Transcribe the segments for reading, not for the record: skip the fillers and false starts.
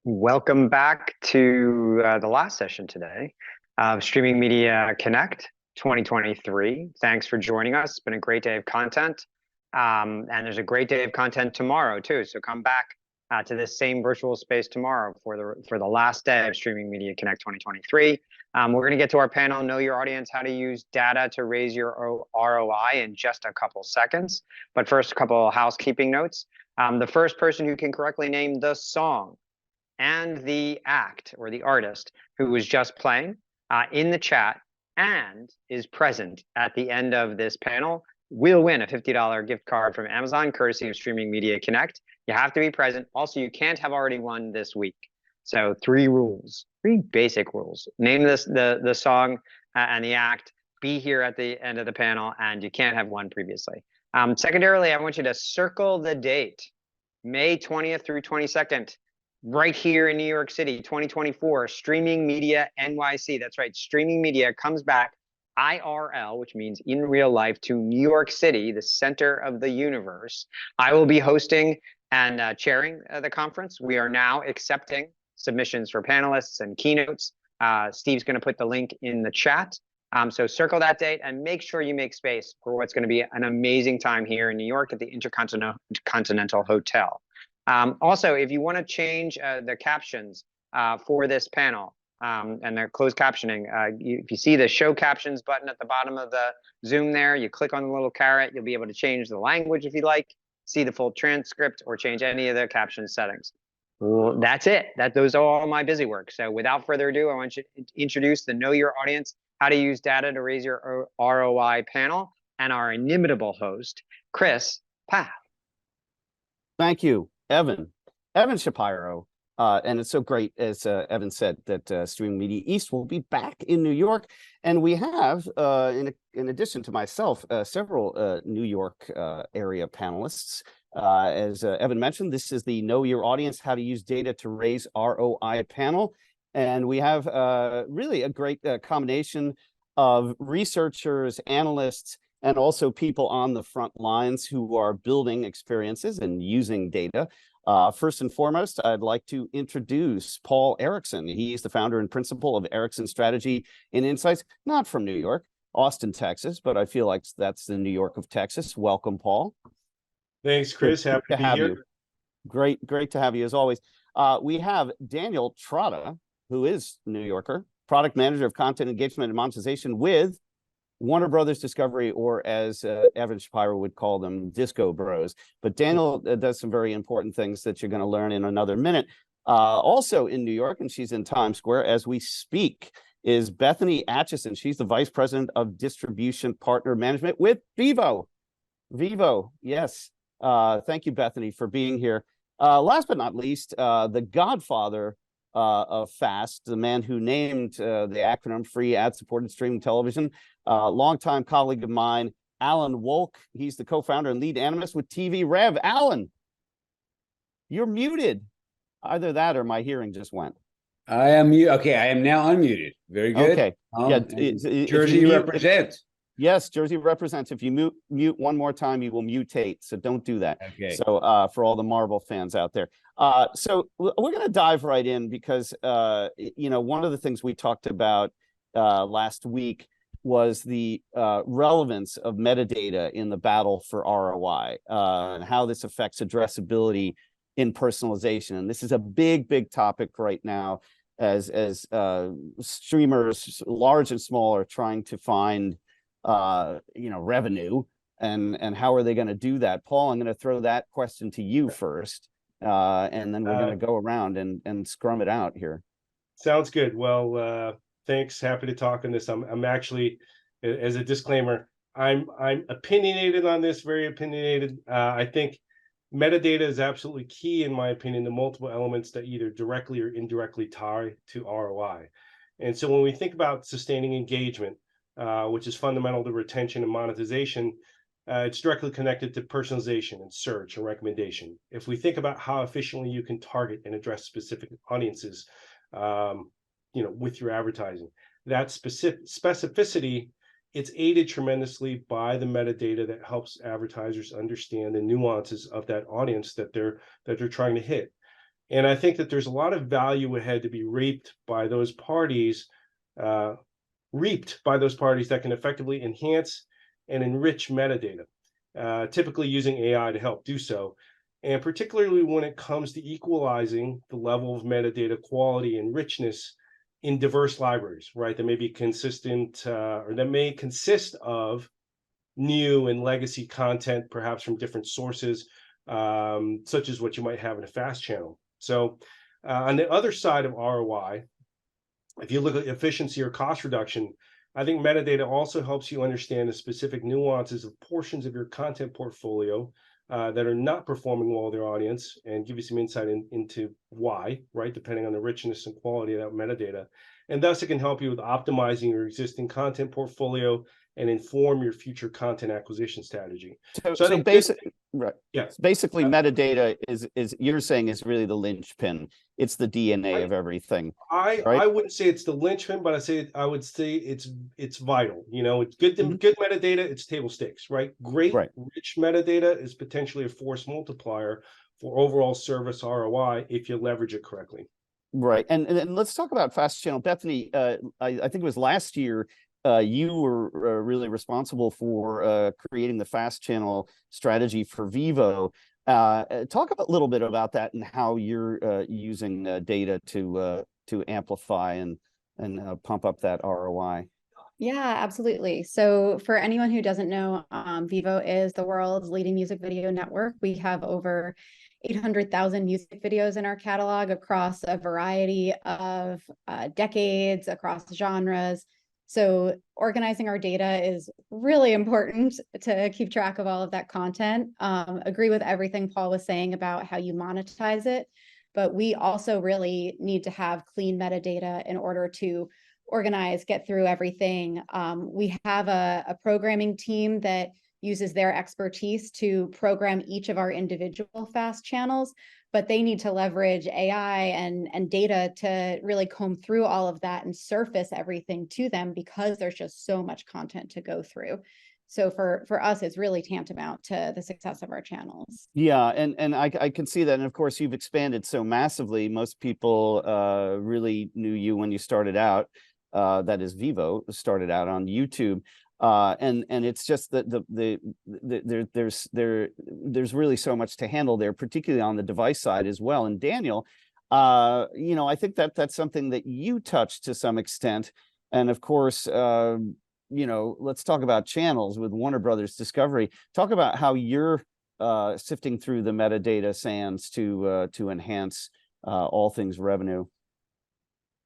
Welcome back to the last session today of Streaming Media Connect 2023. Thanks for joining us. It's been a great day of content. And there's a great day of content tomorrow too. So come back to this same virtual space tomorrow for the last day of Streaming Media Connect 2023. We're going to get to our panel, Know Your Audience, how to use data to raise your ROI in just a couple seconds. But first, a couple of housekeeping notes. The first person who can correctly name the song and the act or the artist who was just playing in the chat and is present at the end of this panel will win a $50 gift card from Amazon, courtesy of Streaming Media Connect. You have to be present. Also, you can't have already won this week. So three basic rules. Name the song and the act, be here at the end of the panel, and you can't have won previously. Secondarily, I want you to circle the date, May 20th through 22nd. Right here in New York City, 2024, Streaming Media NYC. That's right, Streaming Media comes back IRL, which means in real life, to New York City, the center of the universe. I will be hosting and chairing the conference. We are now accepting submissions for panelists and keynotes. Steve's going to put the link in the chat. So circle that date and make sure you make space for what's going to be an amazing time here in New York at the Intercontinental Hotel. Also, if you want to change the captions for this panel and the closed captioning, if you see the show captions button at the bottom of the Zoom there, you click on the little caret, you'll be able to change the language if you like, see the full transcript, or change any of the caption settings. Well, that's it. Those are all my busy work. So without further ado, I want you to introduce the Know Your Audience, how to use data to raise your ROI panel, and our inimitable host, Chris Pfaff. Thank you, Evan Shapiro. And it's so great, as Evan said, that Streaming Media East will be back in New York. And we have, in addition to myself, several New York area panelists. As Evan mentioned, this is the Know Your Audience, how to use data to raise ROI panel. And we have really a great combination of researchers, analysts, and also people on the front lines who are building experiences and using data. First and foremost, I'd like to introduce Paul Erickson. He's the founder and principal of Erickson Strategy and Insights, not from New York, Austin, Texas, but I feel like that's the New York of Texas. Welcome, Paul. Thanks, Chris. Happy to be here. You. Great to have you as always. We have Daniel Trotta, who is New Yorker, product manager of content engagement and monetization with Warner Brothers Discovery, or as Evan Shapiro would call them, Disco Bros. But Daniel does some very important things that you're going to learn in another minute. Also in New York, and she's in Times Square as we speak, is Bethany Atchison. She's the Vice President of Distribution Partner Management with Vivo. Yes. Thank you, Bethany, for being here. Last but not least, the godfather of FAST, the man who named the acronym Free Ad-Supported Streaming Television, longtime colleague of mine, Alan Wolk. He's the co-founder and lead animist with TV Rev. Alan, you're muted. Either that or my hearing just went. I am mute. Okay, I am now unmuted. Very good. Okay. Jersey represents. Yes, Jersey represents. If you mute one more time, you will mutate. So don't do that. Okay. So for all the Marvel fans out there. So we're going to dive right in because, one of the things we talked about last week was the relevance of metadata in the battle for ROI and how this affects addressability in personalization. And this is a big topic right now as streamers, large and small, are trying to find revenue, and how are they going to do that? Paul, I'm going to throw that question to you first, and then we're going to go around and scrum it out here. Sounds good. Well, thanks. Happy to talk on this. I'm actually, as a disclaimer, I'm opinionated on this, very opinionated. I think metadata is absolutely key, in my opinion, to multiple elements that either directly or indirectly tie to ROI. And so when we think about sustaining engagement, which is fundamental to retention and monetization, it's directly connected to personalization and search and recommendation. If we think about how efficiently you can target and address specific audiences, with your advertising, that specificity, it's aided tremendously by the metadata that helps advertisers understand the nuances of that audience that they're trying to hit. And I think that there's a lot of value ahead to be reaped by those parties that can effectively enhance and enrich metadata, typically using AI to help do so. And particularly when it comes to equalizing the level of metadata quality and richness in diverse libraries, right? That may be consistent or that may consist of new and legacy content, perhaps from different sources, such as what you might have in a fast channel. So on the other side of ROI, if you look at efficiency or cost reduction, I think metadata also helps you understand the specific nuances of portions of your content portfolio that are not performing well with their audience, and give you some insight into why, right, depending on the richness and quality of that metadata. And thus it can help you with optimizing your existing content portfolio and inform your future content acquisition strategy. So basically, right. Yeah. Basically, metadata is you're saying is really the linchpin. It's the DNA of everything. I wouldn't say it's the linchpin, but I would say it's vital. You know, it's good good metadata, it's table stakes, right? Great rich metadata is potentially a force multiplier for overall service ROI if you leverage it correctly. Right. And let's talk about fast channel. Bethany, I think it was last year, you were really responsible for creating the fast channel strategy for Vivo. Talk a little bit about that and how you're using data to amplify and pump up that ROI. Yeah, absolutely. So for anyone who doesn't know, Vivo is the world's leading music video network. We have over 800,000 music videos in our catalog across a variety of decades, across genres. So organizing our data is really important to keep track of all of that content. Agree with everything Paul was saying about how you monetize it, but we also really need to have clean metadata in order to organize, get through everything. We have a programming team that uses their expertise to program each of our individual fast channels, but they need to leverage AI and data to really comb through all of that and surface everything to them, because there's just so much content to go through. So for us, it's really tantamount to the success of our channels. Yeah, and I can see that. And of course, you've expanded so massively. Most people really knew you when you started out. That is, Vivo started out on YouTube. And it's just that there's really so much to handle there, particularly on the device side as well. And Daniel, you know, I think that's something that you touched to some extent. And of course, you know, let's talk about channels with Warner Brothers Discovery. Talk about how you're sifting through the metadata sands to enhance all things revenue.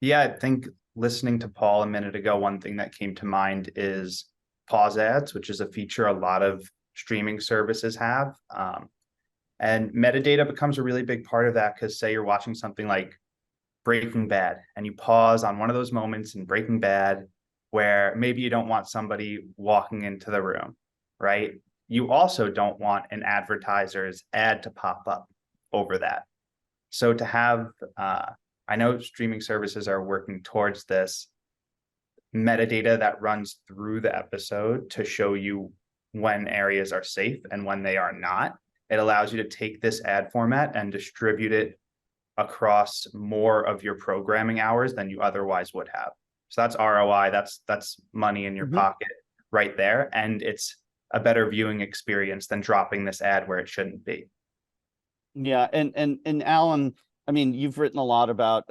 Yeah, I think listening to Paul a minute ago, one thing that came to mind is pause ads, which is a feature a lot of streaming services have. And metadata becomes a really big part of that, because say you're watching something like Breaking Bad and you pause on one of those moments in Breaking Bad where maybe you don't want somebody walking into the room, right? You also don't want an advertiser's ad to pop up over that. So to have, I know streaming services are working towards this, metadata that runs through the episode to show you when areas are safe and when they are not. It allows you to take this ad format and distribute it across more of your programming hours than you otherwise would have. So that's ROI, that's money in your pocket right there. And it's a better viewing experience than dropping this ad where it shouldn't be. Yeah, and Alan, I mean, you've written a lot about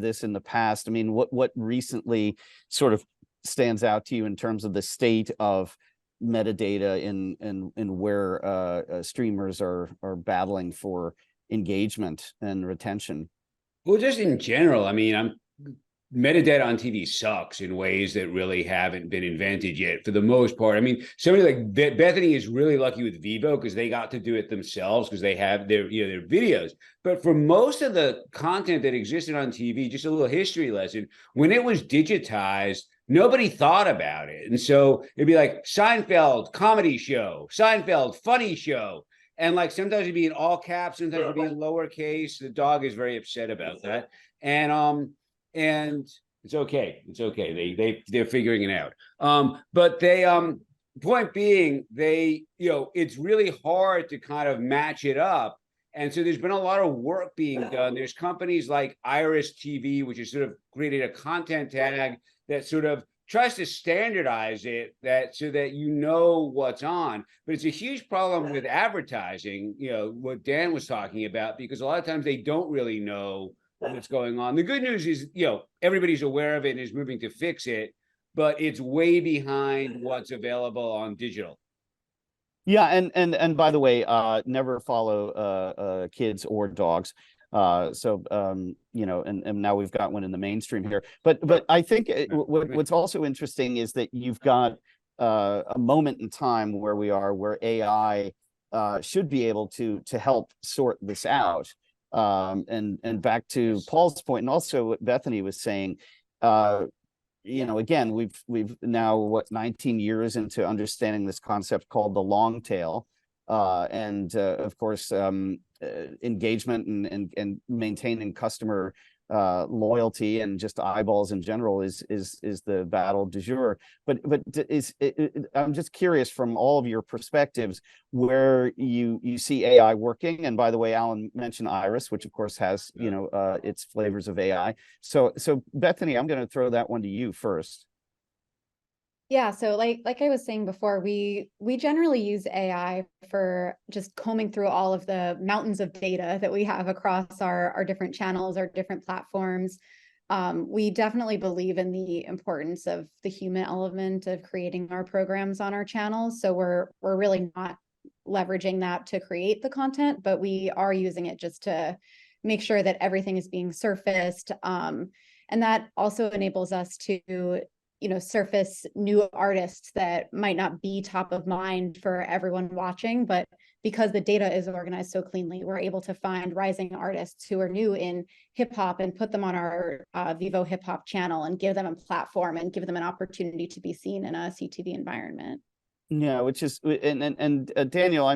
this in the past. I mean, what recently sort of stands out to you in terms of the state of metadata in where streamers are battling for engagement and retention? Well, just in general, I mean, metadata on TV sucks in ways that really haven't been invented yet for the most part. I mean, somebody like Bethany is really lucky with Vivo because they got to do it themselves because they have their videos. But for most of the content that existed on TV, just a little history lesson, when it was digitized, nobody thought about it. And so it'd be like Seinfeld comedy show, Seinfeld funny show. And like sometimes it'd be in all caps, sometimes it'd be in lowercase. The dog is very upset about that. And it's okay. It's okay. They're figuring it out. But they point being, it's really hard to kind of match it up And so there's been a lot of work being done. There's companies like Iris TV, which has sort of created a content tag that sort of tries to standardize it so that you know what's on. But it's a huge problem with advertising, what Dan was talking about, because a lot of times they don't really know what's going on. The good news is, everybody's aware of it and is moving to fix it, but it's way behind what's available on digital. Yeah, and by the way, never follow kids or dogs. And now we've got one in the mainstream here. But I think what's also interesting is that you've got a moment in time where AI should be able to help sort this out. And back to Paul's point, and also what Bethany was saying, again, we've now 19 years into understanding this concept called the long tail, and of course engagement and maintaining customer loyalty and just eyeballs in general is the battle du jour. But I'm just curious from all of your perspectives where you see AI working. And by the way, Alan mentioned Iris, which of course has its flavors of AI. So Bethany, I'm going to throw that one to you first. Yeah, so like I was saying before, we generally use AI for just combing through all of the mountains of data that we have across our different channels, our different platforms. We definitely believe in the importance of the human element of creating our programs on our channels. So we're really not leveraging that to create the content, but we are using it just to make sure that everything is being surfaced. And that also enables us to surface new artists that might not be top of mind for everyone watching, but because the data is organized so cleanly, we're able to find rising artists who are new in hip hop and put them on our Vivo hip hop channel and give them a platform and give them an opportunity to be seen in a CTV environment. Yeah, which is and Daniel,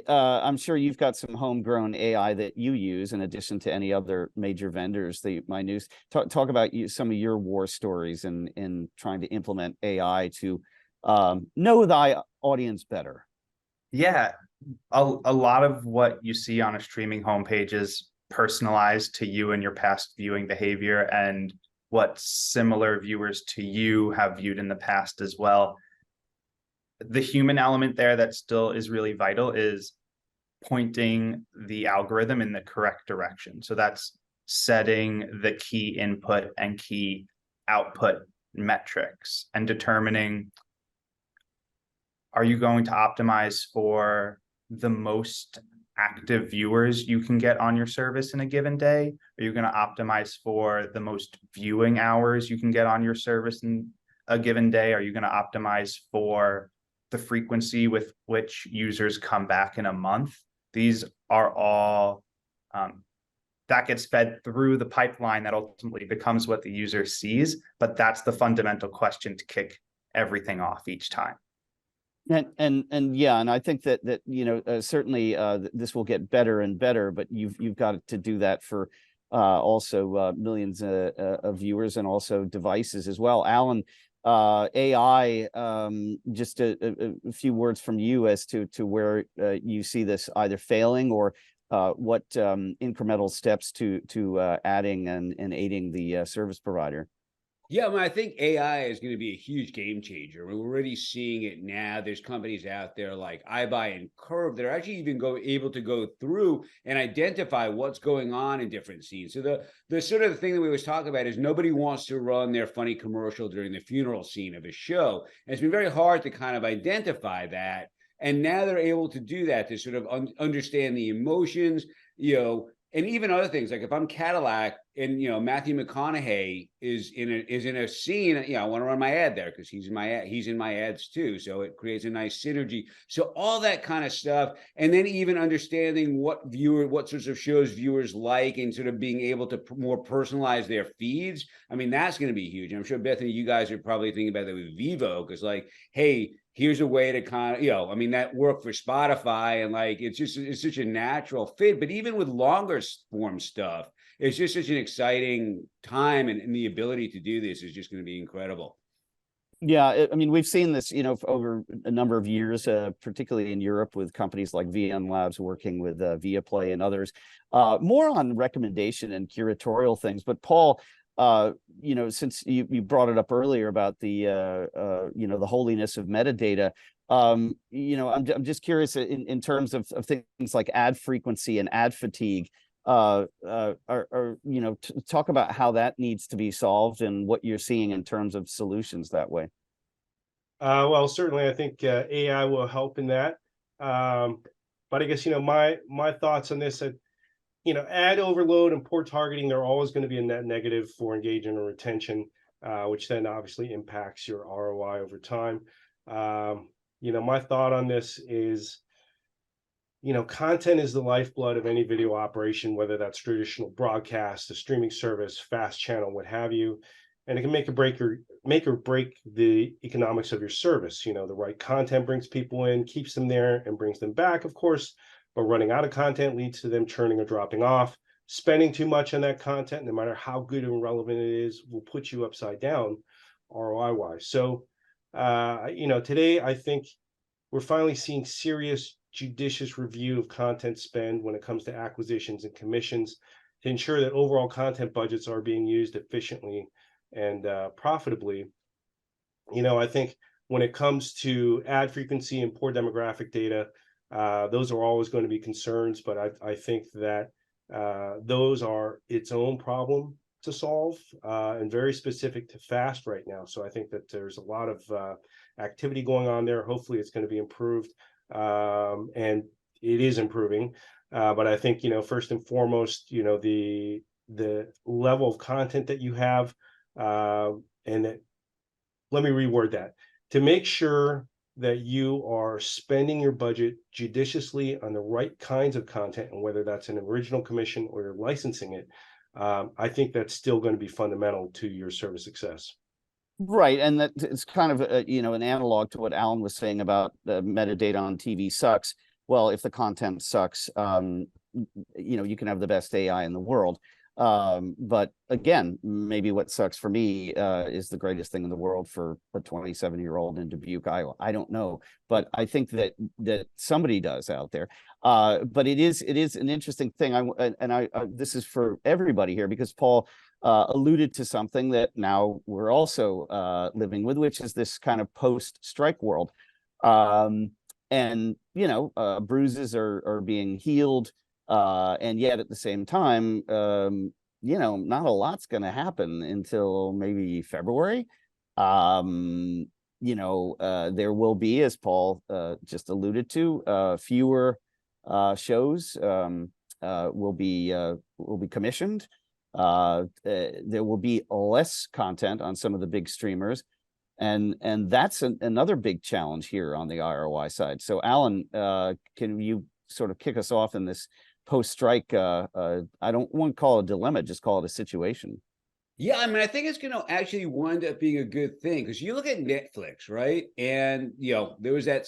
I'm sure you've got some homegrown AI that you use in addition to any other major vendors that you might use. Talk about some of your war stories in trying to implement AI to know thy audience better. Yeah, a lot of what you see on a streaming homepage is personalized to you and your past viewing behavior and what similar viewers to you have viewed in the past as well. The human element there that still is really vital is pointing the algorithm in the correct direction. So that's setting the key input and key output metrics and determining, are you going to optimize for the most active viewers you can get on your service in a given day? Are you going to optimize for the most viewing hours you can get on your service in a given day? Are you going to optimize for the frequency with which users come back in a month? These are all that gets fed through the pipeline that ultimately becomes what the user sees, but that's the fundamental question to kick everything off each time. And yeah, and I think that certainly this will get better and better, but you've got to do that for also millions of viewers and also devices as well. Alan, AI, just a few words from you as to where you see this either failing or what incremental steps to adding and aiding the service provider. Yeah, I think AI is going to be a huge game changer. We're already seeing it now. There's companies out there like iBuy and Curve that are actually even able to go through and identify what's going on in different scenes. So the sort of thing that we always talk about is nobody wants to run their funny commercial during the funeral scene of a show. And it's been very hard to kind of identify that. And now they're able to do that, to sort of understand the emotions, and even other things, like if I'm Cadillac and Matthew McConaughey is in a scene, I want to run my ad there because he's in my ads too, so it creates a nice synergy. So all that kind of stuff, and then even understanding what sorts of shows viewers like, and sort of being able to more personalize their feeds. That's going to be huge. I'm sure Bethany, you guys are probably thinking about that with Vivo, because hey, here's a way to kind of, that worked for Spotify, and it's such a natural fit. But even with longer form stuff, it's just such an exciting time, and the ability to do this is just going to be incredible. Yeah, I mean, we've seen this, over a number of years, particularly in Europe with companies like VN Labs working with Viaplay and others, more on recommendation and curatorial things. But Paul, since you brought it up earlier about the holiness of metadata, I'm just curious in terms of things like ad frequency and ad fatigue. Talk about how that needs to be solved and what you're seeing in terms of solutions that way. Well, certainly, I think AI will help in that. But I guess my thoughts on this, ad overload and poor targeting, they're always going to be a net negative for engagement or retention, which then obviously impacts your ROI over time. My thought on this is, content is the lifeblood of any video operation, whether that's traditional broadcast, a streaming service, fast channel, what have you. And it can make or break the economics of your service. The right content brings people in, keeps them there, and brings them back, of course. But running out of content leads to them churning or dropping off. Spending too much on that content, no matter how good and relevant it is, will put you upside down ROI wise. So, today I think we're finally seeing serious judicious review of content spend when it comes to acquisitions and commissions to ensure that overall content budgets are being used efficiently and profitably. I think when it comes to ad frequency and poor demographic data, those are always going to be concerns, but I think that those are its own problem to solve and very specific to FAST right now. So I think that there's a lot of activity going on there. Hopefully it's going to be improved. And it is improving, but I think first and foremost, the level of content that you have, and that, let me reword that, to make sure that you are spending your budget judiciously on the right kinds of content, and whether that's an original commission or you're licensing it, I think that's still going to be fundamental to your service success. Right, and that it's kind of an analog to what Alan was saying about the metadata on TV sucks. Well, if the content sucks, you can have the best AI in the world. But again, maybe what sucks for me is the greatest thing in the world for a 27-year-old in Dubuque, Iowa. I don't know, but I think that somebody does out there. But it is an interesting thing. This is for everybody here, because Paul alluded to something that now we're also living with, which is this kind of post-strike world. Bruises are being healed. And yet at the same time, not a lot's going to happen until maybe February. There will be, as Paul just alluded to, fewer shows will be commissioned. There will be less content on some of the big streamers. And that's another big challenge here on the ROI side. So Alan, can you sort of kick us off in this post-strike, I don't want to call it a dilemma, just call it a situation? Yeah, I mean, I think it's going to actually wind up being a good thing, because you look at Netflix, right? And, there's that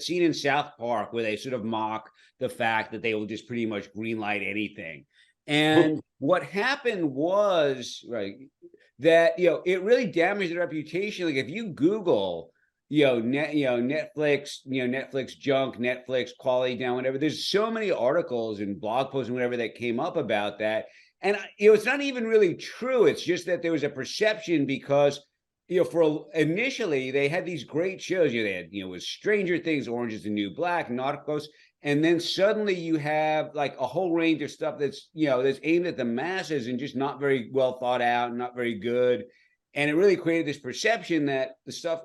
scene in South Park where they sort of mock the fact that they will just pretty much greenlight anything. And what happened was, right, that, it really damaged the reputation. Like if you Google, Netflix, Netflix junk, Netflix quality down, whatever. There's so many articles and blog posts and whatever that came up about that. And, it's not even really true. It's just that there was a perception because, initially they had these great shows. They had, with Stranger Things, Orange is the New Black, Narcos. And then suddenly you have like a whole range of stuff that's, that's aimed at the masses and just not very well thought out, not very good. And it really created this perception that the stuff,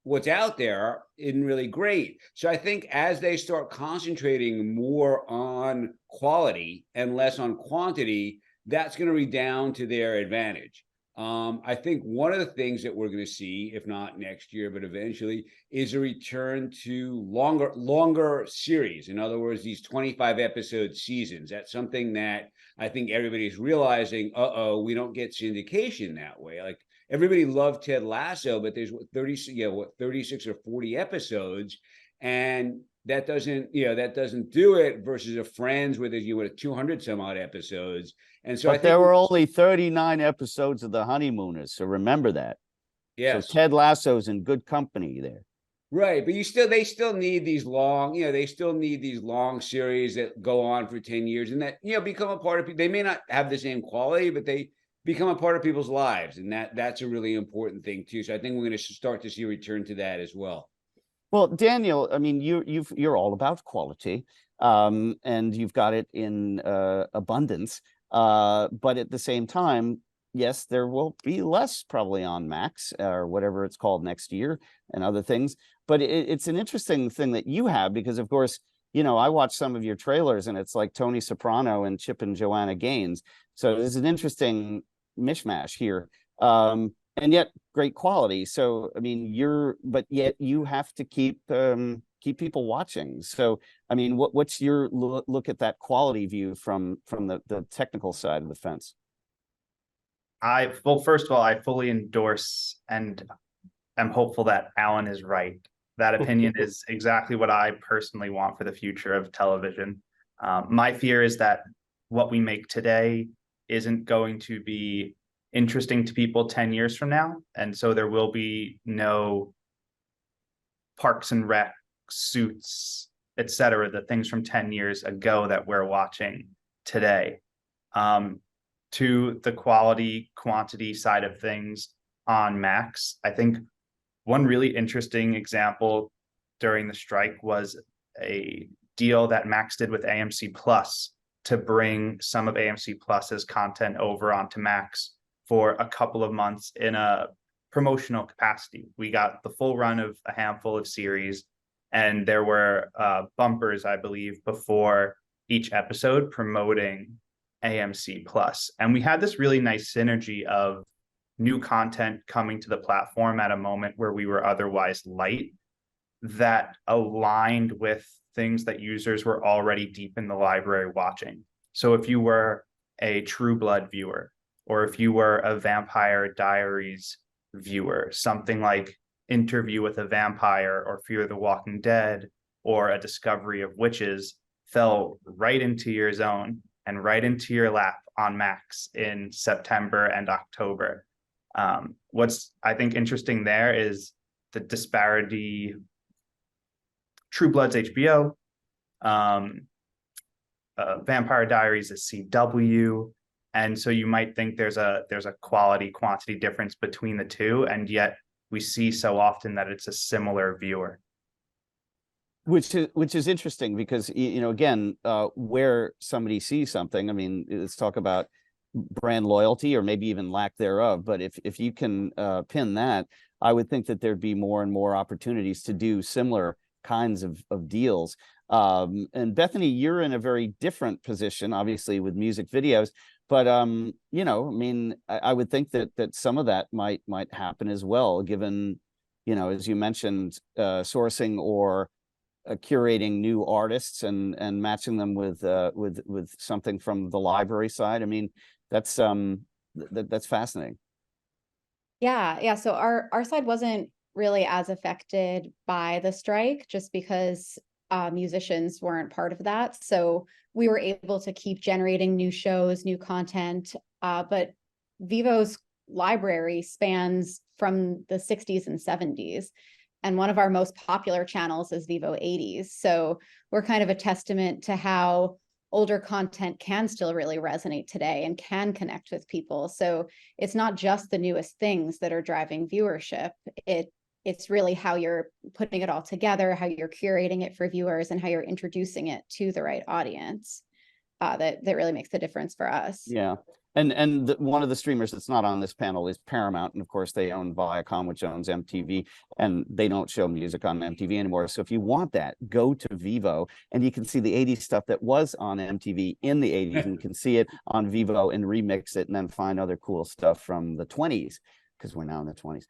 what's out there isn't really great. So I think as they start concentrating more on quality and less on quantity, that's going to redound to their advantage. I think one of the things that we're going to see, if not next year, but eventually, is a return to longer series. In other words, these 25 episode seasons. That's something that I think everybody's realizing, we don't get syndication that way. Like everybody loved Ted Lasso, but there's 36 or 40 episodes, and that doesn't do it versus a Friends where there's 200 some odd episodes. And so but there were only 39 episodes of The Honeymooners, so remember that. Yes. So Ted Lasso's in good company there. Right, but they still need these long, they still need these long series that go on for 10 years and that, become a part of people. They may not have the same quality, but they become a part of people's lives. And that's a really important thing too. So I think we're going to start to see a return to that as well. Well, Daniel, I mean, you're all about quality, and you've got it in abundance. But at the same time, yes, there will be less probably on Max or whatever it's called next year and other things. But it's an interesting thing that you have because, of course, I watch some of your trailers and it's like Tony Soprano and Chip and Joanna Gaines. So there's an interesting mishmash here. And yet great quality. So, I mean, but yet you have to keep people watching. So, I mean, what's your look at that quality view from the technical side of the fence? First of all, I fully endorse and am hopeful that Alan is right. That opinion is exactly what I personally want for the future of television. My fear is that what we make today isn't going to be interesting to people 10 years from now. And so there will be no Parks and Rec, Suits, etc., the things from 10 years ago that we're watching today. To the quality, quantity side of things on Max, I think one really interesting example during the strike was a deal that Max did with AMC Plus to bring some of AMC Plus's content over onto Max for a couple of months in a promotional capacity. We got the full run of a handful of series, and there were bumpers, I believe, before each episode promoting AMC Plus. And we had this really nice synergy of new content coming to the platform at a moment where we were otherwise light, that aligned with things that users were already deep in the library watching. So if you were a True Blood viewer, or if you were a Vampire Diaries viewer, something like Interview with a Vampire or Fear the Walking Dead or A Discovery of Witches fell right into your zone and right into your lap on Max in September and October. What's, I think, interesting there is the disparity. True Blood's HBO, Vampire Diaries is CW, and so you might think there's a quality quantity difference between the two, and yet we see so often that it's a similar viewer. Which is interesting because again, where somebody sees something, I mean, let's talk about brand loyalty or maybe even lack thereof. But if you can pin that, I would think that there'd be more and more opportunities to do similar kinds of deals. And Bethany, you're in a very different position, obviously, with music videos. But I mean, I would think that some of that might happen as well, given, as you mentioned, sourcing or curating new artists and matching them with something from the library side. I mean, that's fascinating. Yeah. So our side wasn't really as affected by the strike just because musicians weren't part of that. So we were able to keep generating new shows, new content. But Vevo's library spans from the 60s and 70s. And one of our most popular channels is Vevo 80s. So we're kind of a testament to how older content can still really resonate today and can connect with people. So it's not just the newest things that are driving viewership. It's really how you're putting it all together, how you're curating it for viewers, and how you're introducing it to the right audience. That really makes the difference for us. Yeah. And one of the streamers that's not on this panel is Paramount. And of course, they own Viacom, which owns MTV, and they don't show music on MTV anymore. So if you want that, go to Vevo and you can see the 80s stuff that was on MTV in the 80s, and you can see it on Vevo and remix it and then find other cool stuff from the 20s, because we're now in the 20s.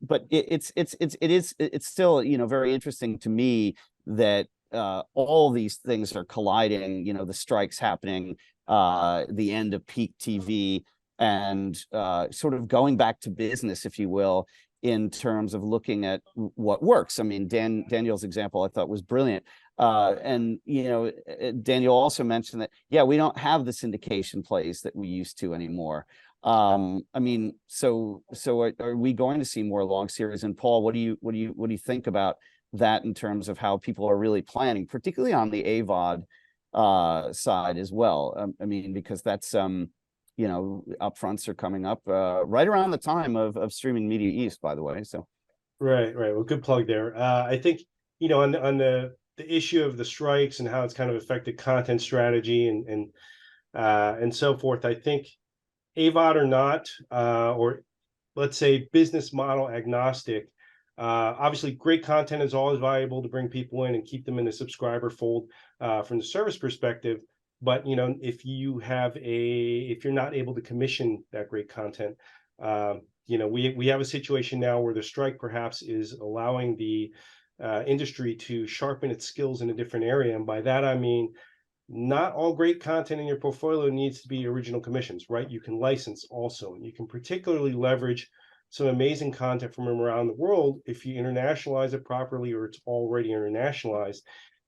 But it's still, very interesting to me that all these things are colliding, the strikes happening, the end of peak TV, and sort of going back to business, if you will, in terms of looking at what works. I mean, Daniel's example I thought was brilliant. And Daniel also mentioned that, yeah, we don't have the syndication plays that we used to anymore. I mean, so are we going to see more long series? And Paul, what do you think about that in terms of how people are really planning, particularly on the AVOD side as well? I mean, because that's upfronts are coming up right around the time of Streaming Media East, by the way. So right. Well, good plug there. I think on the issue of the strikes and how it's kind of affected content strategy and so forth. I think AVOD or not, or let's say business model agnostic. Obviously, great content is always valuable to bring people in and keep them in the subscriber fold from the service perspective. But if you're not able to commission that great content, we have a situation now where the strike perhaps is allowing the industry to sharpen its skills in a different area, and by that I mean not all great content in your portfolio needs to be original commissions, right? You can license also, and you can particularly leverage some amazing content from around the world if you internationalize it properly or it's already internationalized.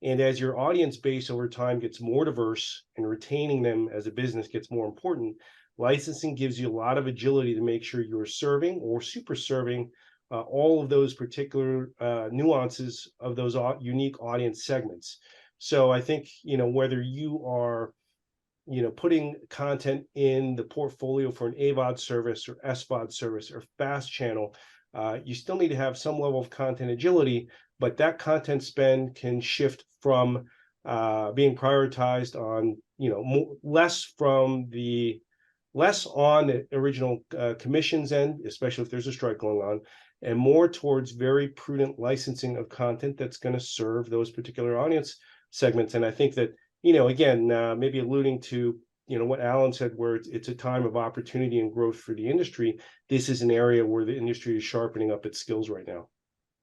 And as your audience base over time gets more diverse and retaining them as a business gets more important, licensing gives you a lot of agility to make sure you're serving or super serving all of those particular nuances of those unique audience segments. So I think, whether you are, putting content in the portfolio for an AVOD service or SVOD service or fast channel, you still need to have some level of content agility, but that content spend can shift from being prioritized on, less on the original commissions end, especially if there's a strike going on, and more towards very prudent licensing of content that's going to serve those particular audience segments. And I think that, again, maybe alluding to, what Alan said, where it's a time of opportunity and growth for the industry. This is an area where the industry is sharpening up its skills right now.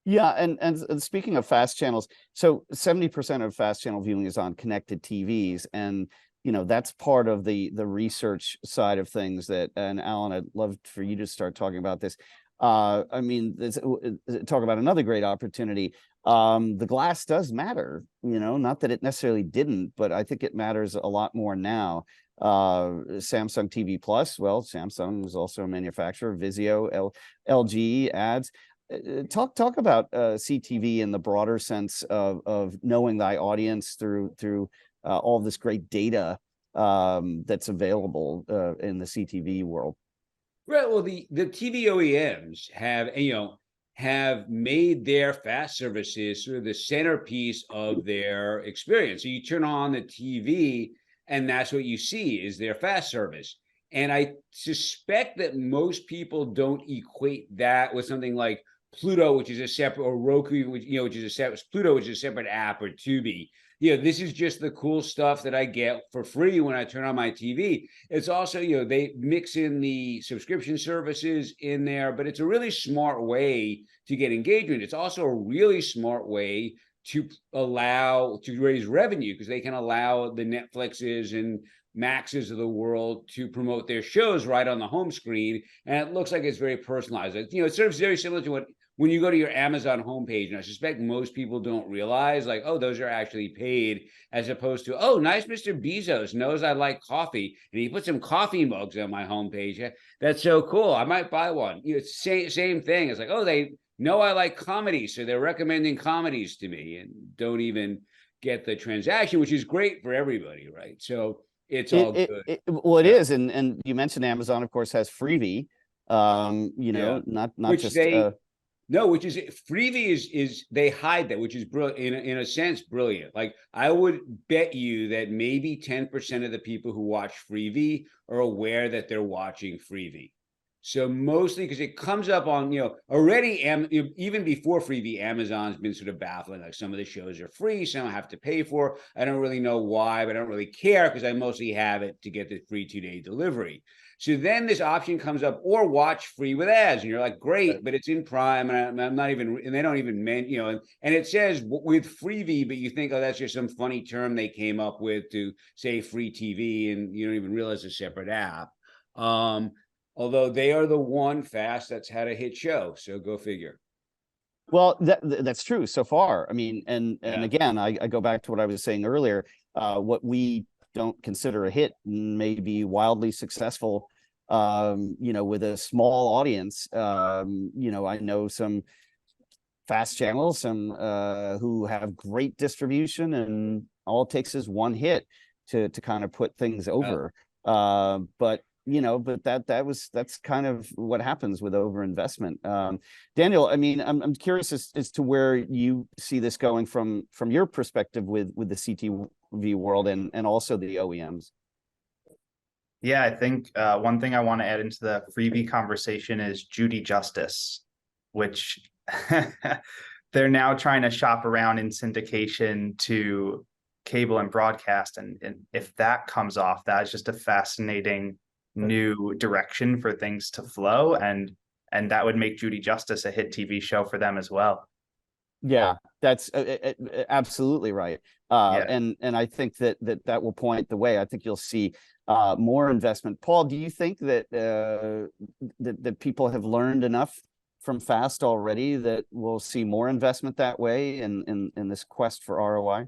Yeah, and speaking of fast channels, so 70% of fast channel viewing is on connected TVs, and that's part of the research side of things that, and Alan, I'd love for you to start talking about this. I mean, talk about another great opportunity. The glass does matter, not that it necessarily didn't, but I think it matters a lot more now. Samsung TV Plus, well, Samsung is also a manufacturer, Vizio, LG ads. Talk about CTV in the broader sense of knowing thy audience through all this great data that's available in the CTV world. Right. Well, the TV OEMs have made their fast services sort of the centerpiece of their experience. So you turn on the TV and that's what you see is their fast service. And I suspect that most people don't equate that with something like Pluto, which is a separate, or Roku, which is a separate, Pluto, which is a separate app, or Tubi. This is just the cool stuff that I get for free when I turn on my TV. It's also, they mix in the subscription services in there, but it's a really smart way to get engagement. It's also a really smart way to raise revenue, because they can allow the Netflixes and Maxes of the world to promote their shows right on the home screen. And it looks like it's very personalized. It's sort of very similar to when you go to your Amazon homepage, and I suspect most people don't realize, like, oh, those are actually paid, as opposed to, oh, nice Mr. Bezos knows I like coffee, and he put some coffee mugs on my homepage. That's so cool. I might buy one. It's same thing. It's like, oh, they know I like comedy, so they're recommending comedies to me and don't even get the transaction, which is great for everybody, right? So it's all good. Well, it is, and you mentioned Amazon, of course, has Freevee. Not which just which is Freevee is they hide that, which is brilliant, in a sense brilliant. Like, I would bet you that maybe 10% of the people who watch Freevee are aware that they're watching Freevee. So mostly because it comes up on, already, even before Freevee, Amazon's been sort of baffling. Like, some of the shows are free, some I have to pay for. I don't really know why, but I don't really care, because I mostly have it to get the free 2-day delivery. So then this option comes up, or watch free with ads, and you're like, great, but it's in Prime, and I'm not even, and they don't even and it says with Freevee, but you think, oh, that's just some funny term they came up with to say free TV, and you don't even realize it's a separate app. Although they are the one fast that's had a hit show, so go figure. Well, that's true so far. I mean, and Yeah. again, I go back to what I was saying earlier. What we don't consider a hit may be wildly successful, with a small audience. I know some fast channels, some who have great distribution, and all it takes is one hit to kind of put things over. But that's kind of what happens with overinvestment. Daniel, I mean, I'm curious as to where you see this going from your perspective with the CTV world and also the OEMs. Yeah, I think one thing I want to add into the freebie conversation is Judy Justice, which they're now trying to shop around in syndication to cable and broadcast. And if that comes off, that is just a fascinating new direction for things to flow. And that would make Judy Justice a hit TV show for them as well. Yeah, that's absolutely right. And I think that will point the way. I think you'll see more investment. Paul, do you think that that people have learned enough from FAST already that we'll see more investment that way in this quest for ROI?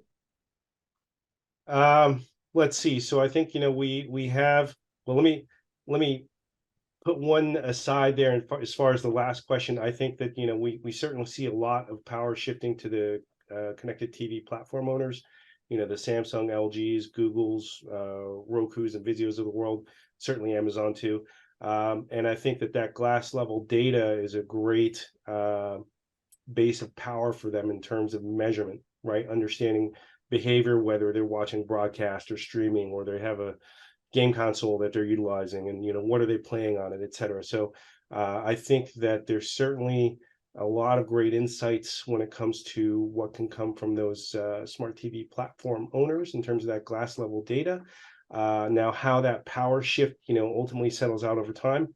Let's see. So I think, we have, well, let me put one aside there. And as far as the last question, I think that, we certainly see a lot of power shifting to the connected TV platform owners, the Samsung, LGs, Googles, Roku's and Vizios of the world, certainly Amazon too. And I think that glass level data is a great base of power for them in terms of measurement, right? Understanding behavior, whether they're watching broadcast or streaming, or they have a game console that they're utilizing, and what are they playing on it, et cetera. So I think that there's certainly a lot of great insights when it comes to what can come from those smart TV platform owners in terms of that glass level data. Now, how that power shift, ultimately settles out over time,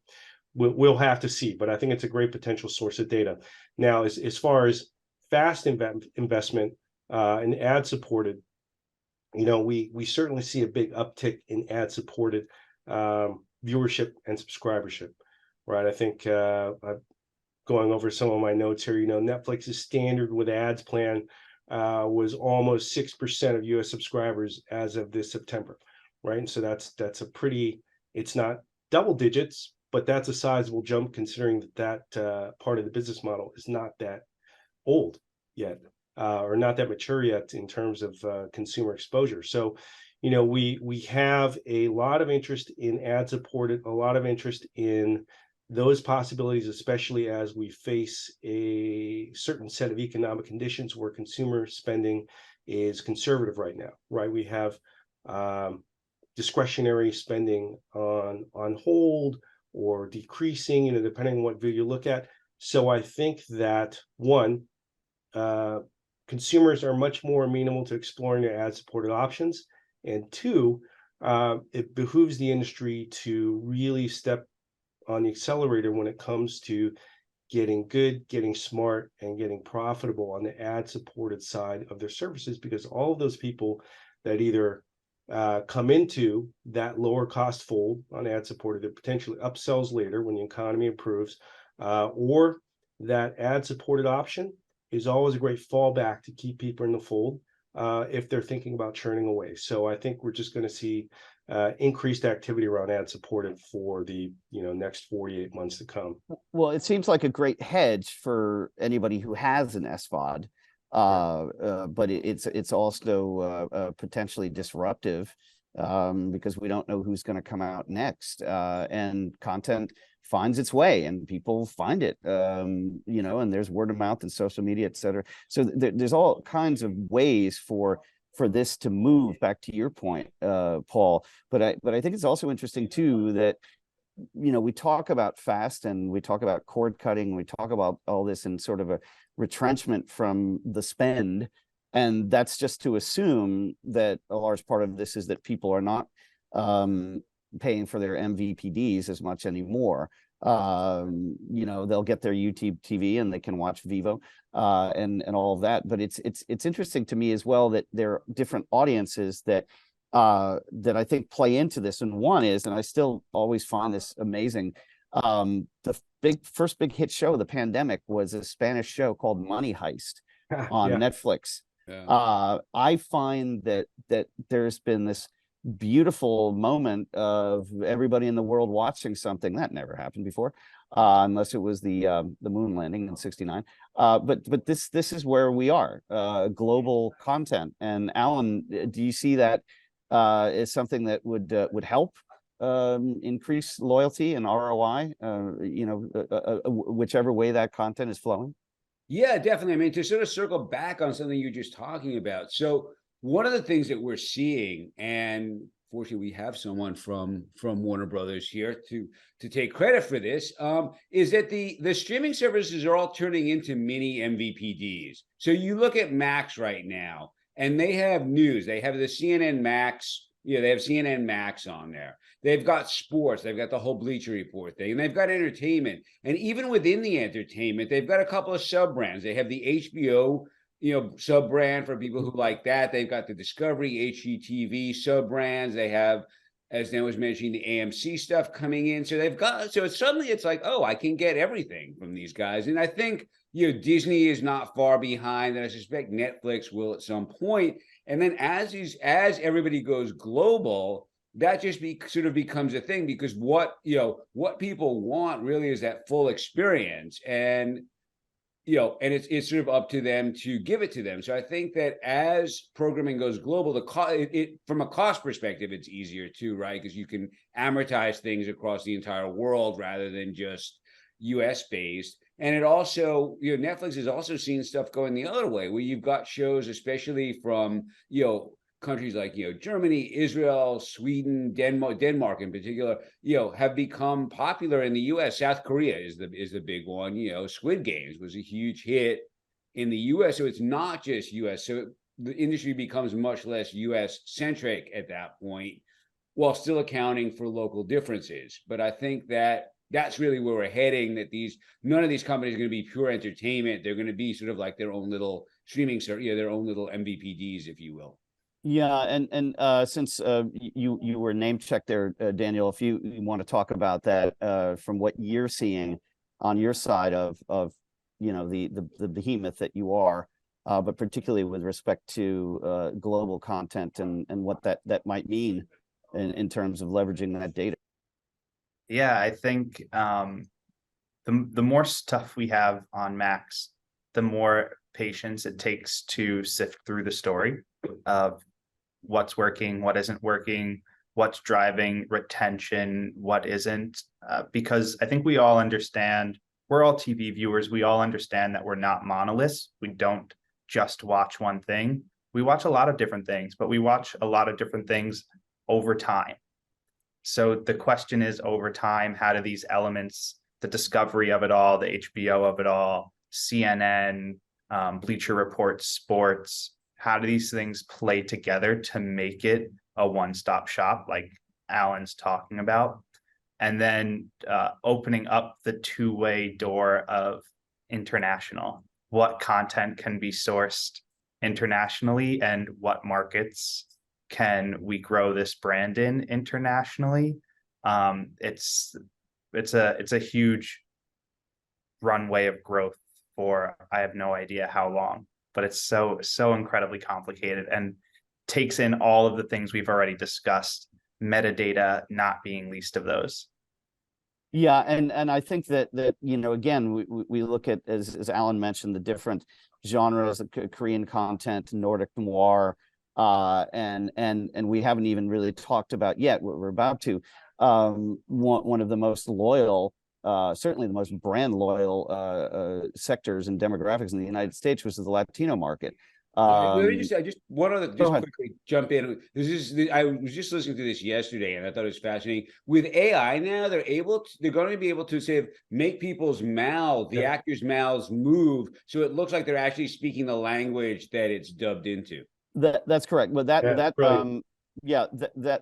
we'll have to see. But I think it's a great potential source of data. Now, as far as fast investment and ad supported, we certainly see a big uptick in ad supported viewership and subscribership, right? I think going over some of my notes here, Netflix's standard with ads plan was almost 6% of US subscribers as of this September, right? And so that's a pretty, it's not double digits, but that's a sizable jump considering that part of the business model is not that old yet. Or not that mature yet in terms of consumer exposure. So, we have a lot of interest in ad supported, a lot of interest in those possibilities, especially as we face a certain set of economic conditions where consumer spending is conservative right now, right? We have discretionary spending on hold or decreasing, depending on what view you look at. So I think that one, consumers are much more amenable to exploring their ad-supported options, and two, it behooves the industry to really step on the accelerator when it comes to getting good, getting smart, and getting profitable on the ad-supported side of their services, because all of those people that either come into that lower cost fold on ad-supported that potentially upsells later when the economy improves, or that ad-supported option is always a great fallback to keep people in the fold if they're thinking about churning away. So I think we're just going to see increased activity around ad supported for the next 48 months to come. Well, it seems like a great hedge for anybody who has an SVOD, but it's also potentially disruptive because we don't know who's going to come out next, and content finds its way and people find it, and there's word of mouth and social media, et cetera. So there's all kinds of ways for this to move, back to your point, Paul. But I think it's also interesting too that, we talk about fast and we talk about cord cutting, we talk about all this in sort of a retrenchment from the spend. And that's just to assume that a large part of this is that people are not paying for their MVPDs as much anymore. They'll get their YouTube TV and they can watch Vivo and all of that. But it's interesting to me as well that there are different audiences that I think play into this. And one is, and I still always find this amazing, The first big hit show of the pandemic was a Spanish show called Money Heist on Yeah. Netflix. Yeah. I find that there's been this beautiful moment of everybody in the world watching something that never happened before, unless it was the moon landing in '69. But this is where we are, global content. And Alan, do you see that as something that would help increase loyalty and ROI? Whichever way that content is flowing. Yeah, definitely. I mean, to sort of circle back on something you're just talking about. So one of the things that we're seeing, and fortunately we have someone from Warner Brothers here to take credit for this, is that the streaming services are all turning into mini MVPDs. So you look at Max right now, and they have news. They have the CNN Max. They have CNN Max on there. They've got sports. They've got the whole Bleacher Report thing, and they've got entertainment. And even within the entertainment, they've got a couple of sub brands. They have the HBO, sub brand for people who like that. They've got the Discovery, HGTV sub brands. They have, as Dan was mentioning, the AMC stuff coming in. So suddenly it's like, oh, I can get everything from these guys. And I think, Disney is not far behind, and I suspect Netflix will at some point. And then as everybody goes global, that just sort of becomes a thing, because what people want really is that full experience, and it's sort of up to them to give it to them. So I think that as programming goes global, from a cost perspective, it's easier too, right? Because you can amortize things across the entire world rather than just US based. And it also, Netflix is also seeing stuff going the other way, where you've got shows, especially from, countries like, Germany, Israel, Sweden, Denmark in particular, have become popular in the US. South Korea is the big one. Squid Games was a huge hit in the US. So it's not just US. So the industry becomes much less US centric at that point, while still accounting for local differences. But I think that that's really where we're heading, that none of these companies are going to be pure entertainment. They're going to be sort of like their own little streaming service, their own little MVPDs, if you will. Yeah, and since you were name checked there, Daniel, if you want to talk about that from what you're seeing on your side of the behemoth that you are, but particularly with respect to global content and what that might mean in terms of leveraging that data. Yeah, I think the more stuff we have on Max, the more patience it takes to sift through the story of what's working, what isn't working, what's driving retention, what isn't. Because I think we all understand, we're all TV viewers, we all understand that we're not monoliths. We don't just watch one thing. We watch a lot of different things, but we watch a lot of different things over time. So the question is, over time, how do these elements, the Discovery of it all, the HBO of it all, CNN, Bleacher Report, sports, how do these things play together to make it a one-stop shop like Alan's talking about? And then opening up the two-way door of international. What content can be sourced internationally, and what markets can we grow this brand in internationally? It's a huge runway of growth for, I have no idea how long, but it's so incredibly complicated and takes in all of the things we've already discussed, metadata not being least of those. Yeah, and I think that again, we look at, as Alan mentioned, the different genres of Korean content, Nordic noir, and we haven't even really talked about yet what we're about to. One of the most loyal, certainly the most brand loyal sectors and demographics in the United States, which is the Latino market. Let me just one other, just ahead. quickly jump in. I was just listening to this yesterday, and I thought it was fascinating. With AI now, they're going to be able to say, make people's mouths, the actors' mouths move, so it looks like they're actually speaking the language that it's dubbed into. That's correct. But that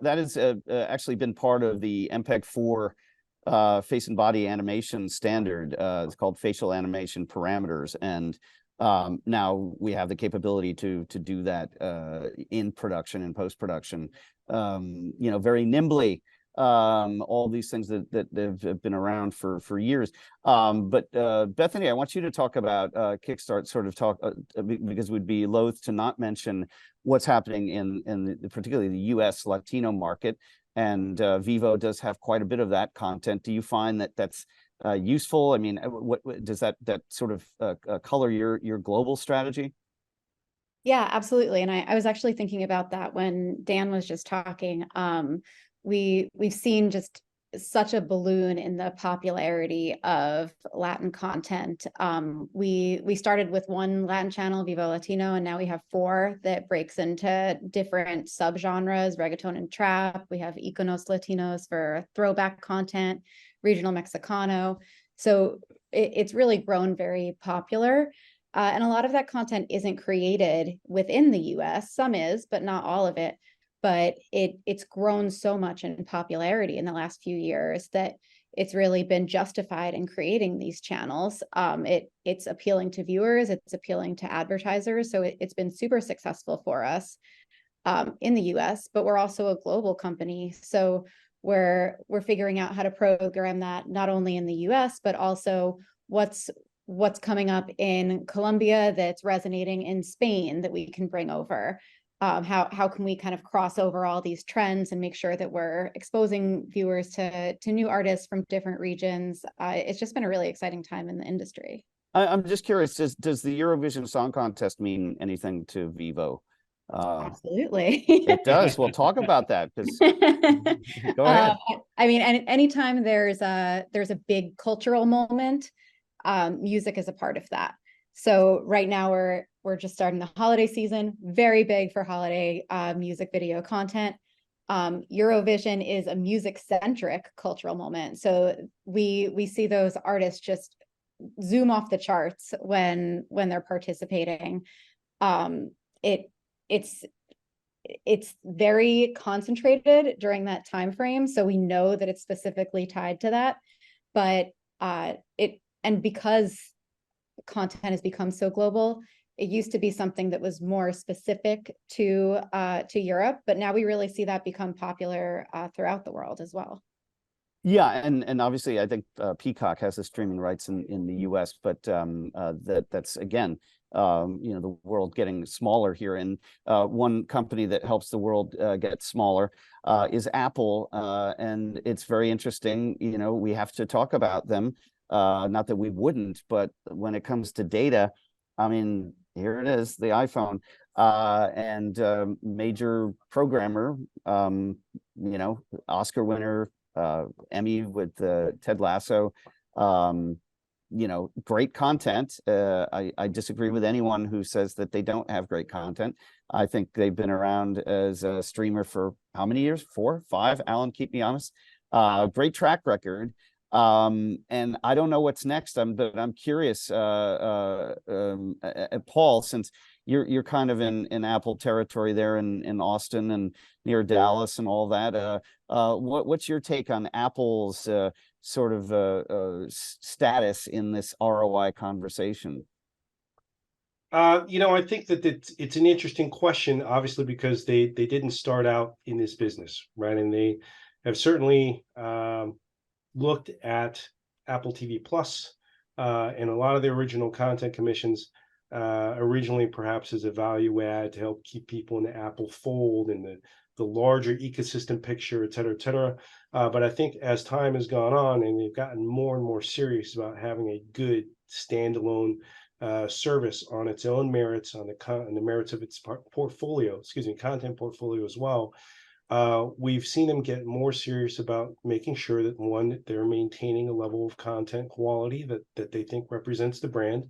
has actually been part of the MPEG-4 face and body animation standard. It's called facial animation parameters, and now we have the capability to do that in production and post-production, very nimbly. all these things that have been around for years. But Bethany, I want you to talk about Kickstart, sort of talk because we'd be loath to not mention what's happening in particularly the US Latino market. And Vivo does have quite a bit of that content. Do you find that that's useful? I mean, what does that sort of color your global strategy? Yeah, absolutely. And I was actually thinking about that when Dan was just talking. We've seen just such a balloon in the popularity of Latin content. We started with one Latin channel, Vivo Latino, and now we have 4 that breaks into different subgenres, reggaeton and trap. We have Iconos Latinos for throwback content, regional Mexicano. So it's really grown very popular. And a lot of that content isn't created within the US. Some is, but not all of it. But it's grown so much in popularity in the last few years that it's really been justified in creating these channels. It's appealing to viewers, it's appealing to advertisers. So it's been super successful for us in the US, but we're also a global company. So we're figuring out how to program that not only in the US, but also what's coming up in Colombia that's resonating in Spain that we can bring over. How can we kind of cross over all these trends and make sure that we're exposing viewers to new artists from different regions? It's just been a really exciting time in the industry. I'm just curious, does the Eurovision Song Contest mean anything to Vivo? Absolutely. It does. We'll talk about that, because go ahead. I mean, anytime there's a big cultural moment, music is a part of that. So right now we're just starting the holiday season, very big for holiday music video content. Eurovision is a music-centric cultural moment. So we see those artists just zoom off the charts when they're participating. It's very concentrated during that time frame. So we know that it's specifically tied to that. But because content has become so global, it used to be something that was more specific to Europe, but now we really see that become popular throughout the world as well. Yeah, and obviously I think Peacock has the streaming rights in the US, but that's again, the world getting smaller here. And one company that helps the world get smaller is Apple, and it's very interesting. We have to talk about them. Not that we wouldn't, but when it comes to data, I mean, here it is, the iPhone, and major programmer, Oscar winner, Emmy with Ted Lasso, great content. I disagree with anyone who says that they don't have great content. I think they've been around as a streamer for how many years? 4, 5? Alan, keep me honest. Great track record. And I don't know what's next. But I'm curious, Paul, since you're kind of in Apple territory there in Austin and near Dallas and all that. What's your take on Apple's sort of status in this ROI conversation? I think that it's an interesting question, obviously, because they didn't start out in this business, right? And they have certainly looked at Apple TV Plus and a lot of the original content commissions originally perhaps as a value add to help keep people in the Apple fold and the larger ecosystem picture, et cetera, et cetera. But I think as time has gone on and they've gotten more and more serious about having a good standalone service on its own merits, on the merits of its content portfolio as well. We've seen them get more serious about making sure that, one, that they're maintaining a level of content quality that they think represents the brand.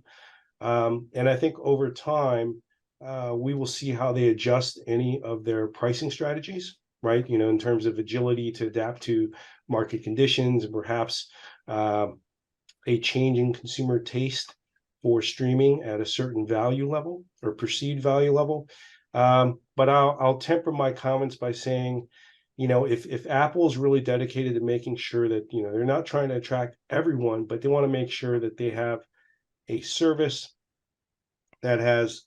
And I think over time, we will see how they adjust any of their pricing strategies, right? In terms of agility to adapt to market conditions and perhaps a changing consumer taste for streaming at a certain value level or perceived value level. But I'll temper my comments by saying, if Apple is really dedicated to making sure that, they're not trying to attract everyone, but they want to make sure that they have a service that has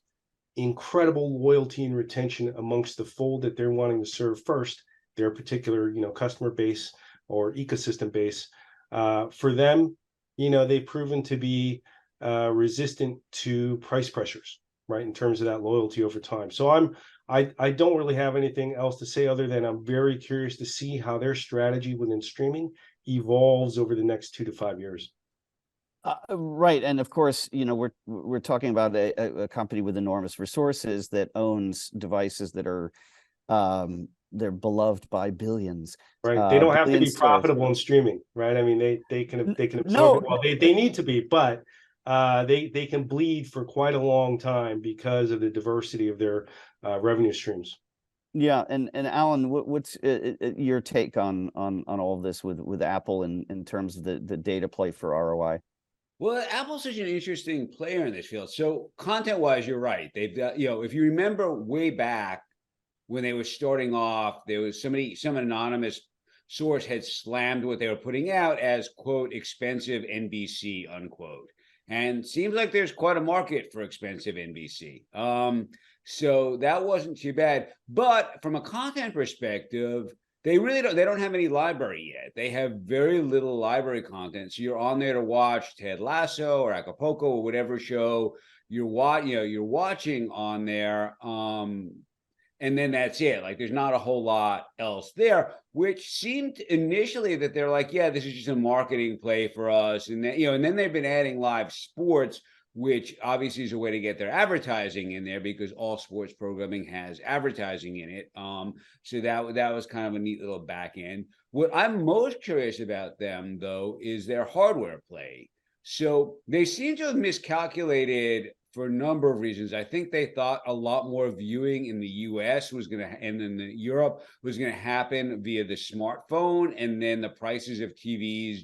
incredible loyalty and retention amongst the fold that they're wanting to serve first, their particular, customer base or ecosystem base. For them, they've proven to be resistant to price pressures, right? In terms of that loyalty over time. So I don't really have anything else to say other than I'm very curious to see how their strategy within streaming evolves over the next 2 to 5 years. Right, and of course, we're talking about a company with enormous resources that owns devices that are they're beloved by billions. Right, they don't have to be billions profitable in streaming, right? I mean, they can absorb No. it. Well, they need to be, but they can bleed for quite a long time because of the diversity of their revenue streams. Yeah, and Alan, what's your take on all of this with Apple in terms of the data play for ROI? Well, Apple's such an interesting player in this field. So content-wise, you're right. They've got, if you remember way back when they were starting off, there was some anonymous source had slammed what they were putting out as, quote, expensive NBC, unquote. And seems like there's quite a market for expensive NBC. So that wasn't too bad. But from a content perspective, they don't have any library yet. They have very little library content. So you're on there to watch Ted Lasso or Acapulco or whatever show you're watching on there. And then that's it. Like, there's not a whole lot else there, which seemed initially that they're like, yeah, this is just a marketing play for us. And then, and then they've been adding live sports, which obviously is a way to get their advertising in there because all sports programming has advertising in it. So that was kind of a neat little back end. What I'm most curious about them, though, is their hardware play. So they seem to have miscalculated for a number of reasons. I think they thought a lot more viewing in the US was going to, and in Europe was going to happen via the smartphone. And then the prices of TVs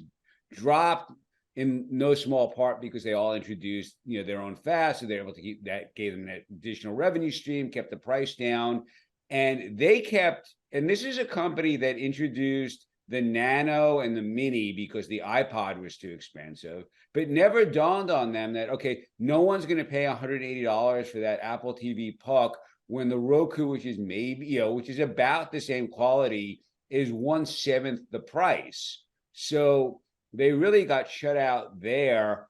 dropped in no small part because they all introduced, their own FAST. So they're able to keep that, gave them that additional revenue stream, kept the price down. And and this is a company that introduced the Nano and the Mini because the iPod was too expensive, but never dawned on them that, okay, no one's going to pay $180 for that Apple TV puck when the Roku, which is which is about the same quality, is 1/7 the price. So they really got shut out there.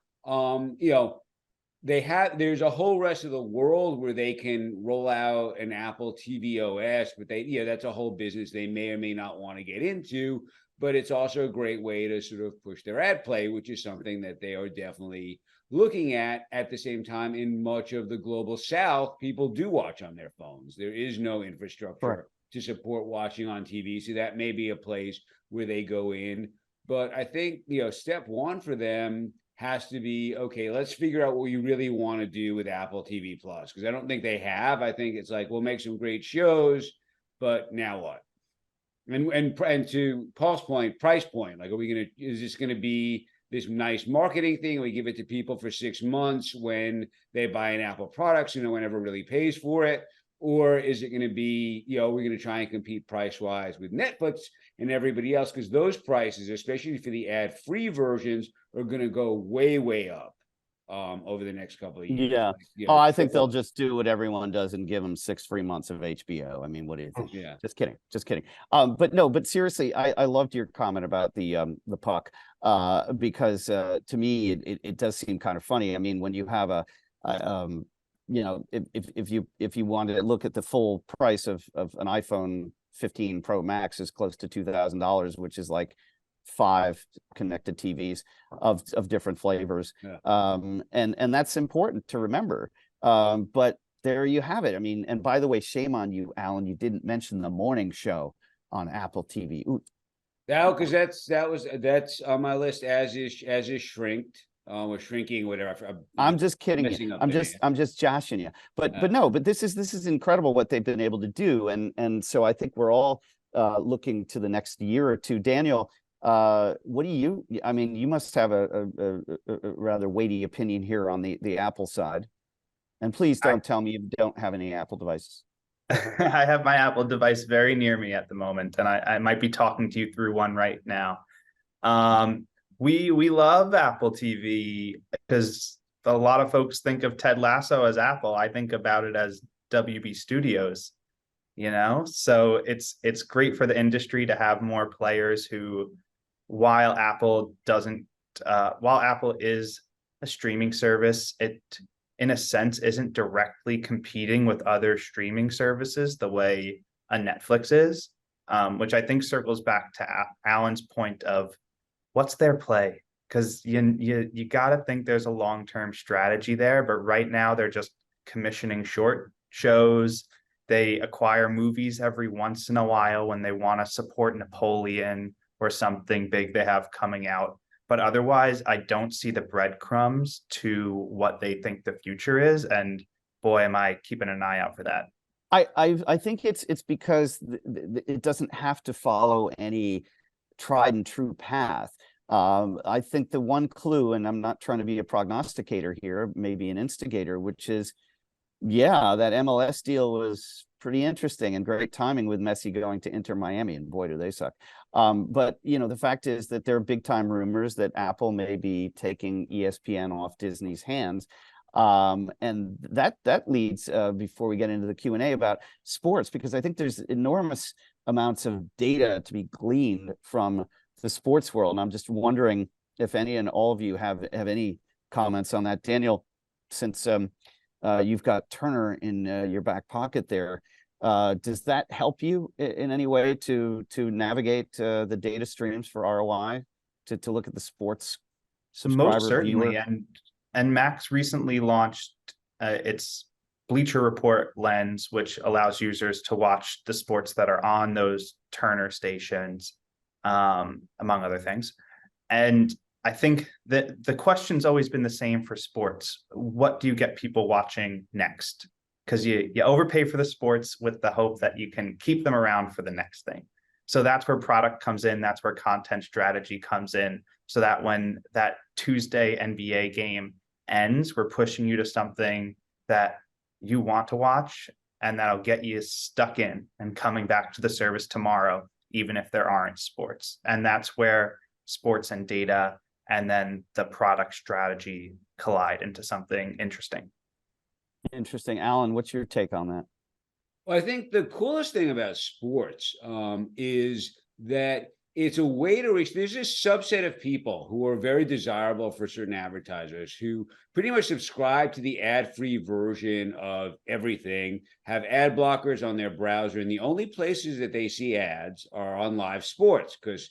There's a whole rest of the world where they can roll out an Apple TV OS, but that's a whole business they may or may not want to get into, but it's also a great way to sort of push their ad play, which is something that they are definitely looking at the same time. In much of the global South, people do watch on their phones. There is no infrastructure to support watching on TV. So that may be a place where they go in. But I think, step one for them has to be, okay, let's figure out what you really want to do with Apple TV Plus, because I don't think they have. I think it's like, we'll make some great shows, but now what? And to Paul's point, price point, like, is this going to be this nice marketing thing? We give it to people for 6 months when they buy an Apple product, so no one ever really pays for it. Or is it going to be, we're going to try and compete price-wise with Netflix and everybody else, because those prices, especially for the ad-free versions, are going to go way, way up over the next couple of years. Yeah. I think they'll just do what everyone does and give them 6 free months of HBO. I mean, what do you think? Yeah. Just kidding. But seriously, I loved your comment about the puck because to me, it does seem kind of funny. I mean, when you have if you want to look at the full price of an iPhone 15 Pro Max is close to $2,000, which is like 5 connected TVs of different flavors. Yeah. And that's important to remember. But there you have it. I mean, and by the way, shame on you, Alan, you didn't mention the morning show on Apple TV. Ooh. No, because that's on my list, as is Shrinked. Or Shrinking, whatever. I'm just kidding. I'm just joshing you. But this is incredible what they've been able to do. And so I think we're all looking to the next year or two. Daniel, what do you? I mean, you must have a rather weighty opinion here on the Apple side. And please don't tell me you don't have any Apple devices. I have my Apple device very near me at the moment, and I might be talking to you through one right now. We love Apple TV because a lot of folks think of Ted Lasso as Apple. I think about it as WB Studios. So it's great for the industry to have more players who, while Apple is a streaming service, it in a sense isn't directly competing with other streaming services the way a Netflix is, which I think circles back to Alan's point of what's their play, because you got to think there's a long-term strategy there, but right now they're just commissioning short shows. They acquire movies every once in a while when they want to support Napoleon or something big they have coming out. But otherwise, I don't see the breadcrumbs to what they think the future is. And boy, am I keeping an eye out for that. I think it's because it doesn't have to follow any tried and true path. I think the one clue, and I'm not trying to be a prognosticator here, maybe an instigator, which is, yeah, that MLS deal was pretty interesting and great timing with Messi going to Inter Miami, and boy, do they suck. But the fact is that there are big time rumors that Apple may be taking ESPN off Disney's hands. And that leads, before we get into the Q&A about sports, because I think there's enormous amounts of data to be gleaned from the sports world. And I'm just wondering if any and all of you have any comments on that. Daniel, since you've got Turner in your back pocket there, does that help you in any way to navigate the data streams for ROI, to look at the sports subscriber Most certainly, viewer? And Max recently launched its Bleacher Report lens, which allows users to watch the sports that are on those Turner stations, among other things. And I think that the question's always been the same for sports. What do you get people watching next? Because you overpay for the sports with the hope that you can keep them around for the next thing. So that's where product comes in. That's where content strategy comes in. So that when that Tuesday NBA game ends, we're pushing you to something that you want to watch, and that'll get you stuck in and coming back to the service tomorrow, even if there aren't sports. And that's where sports and data and then the product strategy collide into something interesting. Interesting. Alan, what's your take on that? Well, I think the coolest thing about sports is that it's a way to reach, there's this subset of people who are very desirable for certain advertisers who pretty much subscribe to the ad-free version of everything, have ad blockers on their browser, and the only places that they see ads are on live sports, because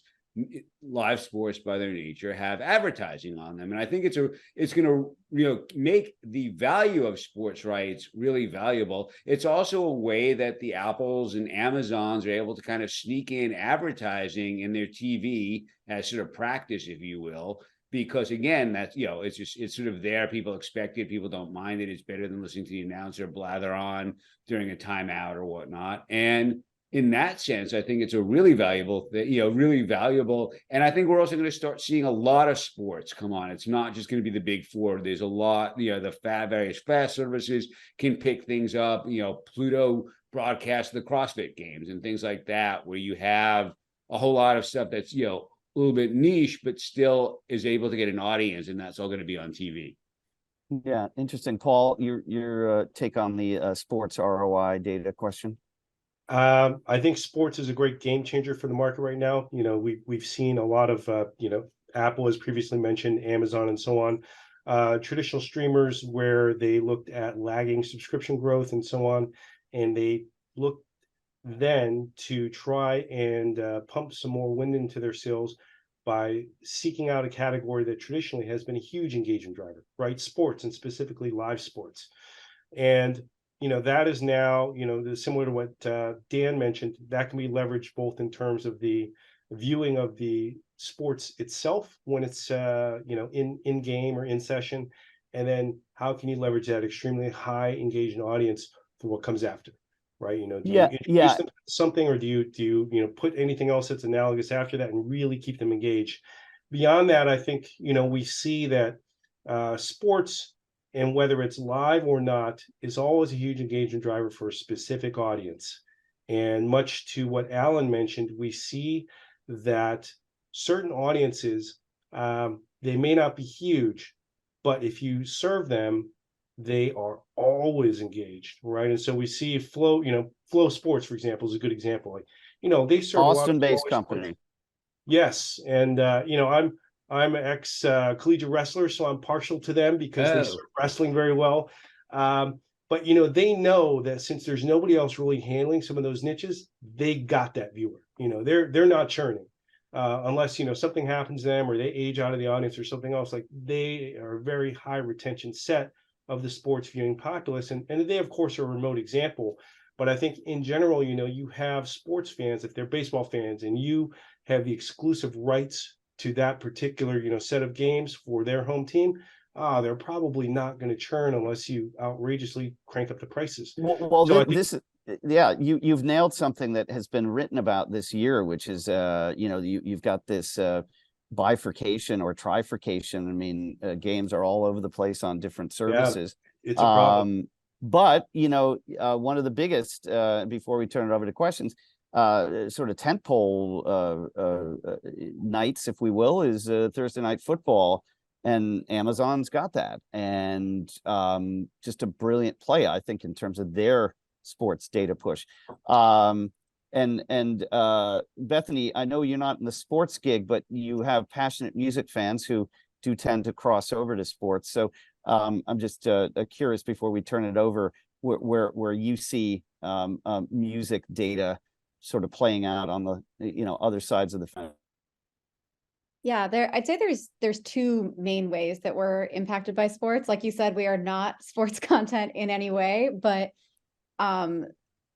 live sports by their nature have advertising on them. And I think it's going to make the value of sports rights really valuable. It's also a way that the Apples and Amazons are able to kind of sneak in advertising in their TV as sort of practice, if you will, because again, that's, it's sort of there. People expect it. People don't mind it. It's better than listening to the announcer blather on during a timeout or whatnot. And in that sense, I think it's a really valuable, really valuable. And I think we're also going to start seeing a lot of sports come on. It's not just going to be the big four. There's a lot, the various fast services can pick things up. Pluto broadcasts the CrossFit games and things like that, where you have a whole lot of stuff that's, a little bit niche, but still is able to get an audience. And that's all going to be on TV. Yeah, interesting. Paul, your take on the sports ROI data question? I think sports is a great game changer for the market right now. We've seen a lot of, Apple, as previously mentioned, Amazon, and so on, traditional streamers where they looked at lagging subscription growth and so on, and they looked then to try and pump some more wind into their sails by seeking out a category that traditionally has been a huge engagement driver, right? Sports, and specifically live sports. And that is now, similar to what Dan mentioned, that can be leveraged both in terms of the viewing of the sports itself when it's, in game or in session, and then how can you leverage that extremely high engagement audience for what comes after, right? Do you introduce them to something, or do you put anything else that's analogous after that and really keep them engaged? Beyond that, I think, we see that sports, and whether it's live or not, is always a huge engagement driver for a specific audience. And much to what Alan mentioned, we see that certain audiences, they may not be huge, but if you serve them, they are always engaged, right? And so we see Flow, Flow Sports, for example, is a good example. Like, they serve a lot of Austin-based smaller sports. company. Yes, and I'm an ex collegiate wrestler, so I'm partial to them because they serve wrestling very well. But they know that since there's nobody else really handling some of those niches, they got that viewer. They're not churning. Unless something happens to them or they age out of the audience or something else. Like, they are a very high retention set of the sports viewing populace, and they of course are a remote example, but I think in general, you have sports fans, if they're baseball fans, and you have the exclusive rights to that particular set of games for their home team, they're probably not going to churn unless you outrageously crank up the prices. Well, So yeah, you've nailed something that has been written about this year, which is you've got this bifurcation or trifurcation. I mean, games are all over the place on different services. Yeah, it's a problem. But one of the biggest, before we turn it over to questions, sort of tentpole nights, if we will, is Thursday Night Football, and Amazon's got that, and just a brilliant play, I think, in terms of their sports data push. And Bethany, I know you're not in the sports gig, but you have passionate music fans who do tend to cross over to sports. So I'm just curious, before we turn it over, where you see music data sort of playing out on the other sides of the fence. Yeah, I'd say there's two main ways that we're impacted by sports. Like you said, we are not sports content in any way, but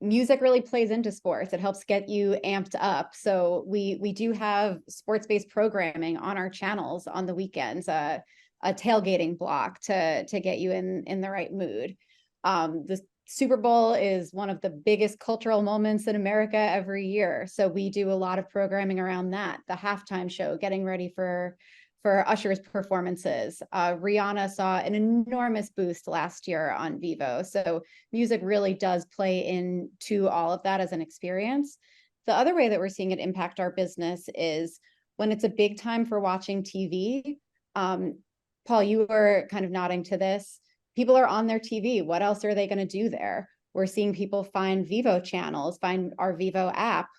music really plays into sports. It helps get you amped up. So we do have sports-based programming on our channels on the weekends, a tailgating block to get you in the right mood. The Super Bowl is one of the biggest cultural moments in America every year. So we do a lot of programming around that. The halftime show, getting ready for Usher's performances. Rihanna saw an enormous boost last year on Vivo. So music really does play into all of that as an experience. The other way that we're seeing it impact our business is when it's a big time for watching TV. Paul, you were kind of nodding to this. People are on their TV. What else are they going to do there? We're seeing people find Vivo channels, find our Vivo app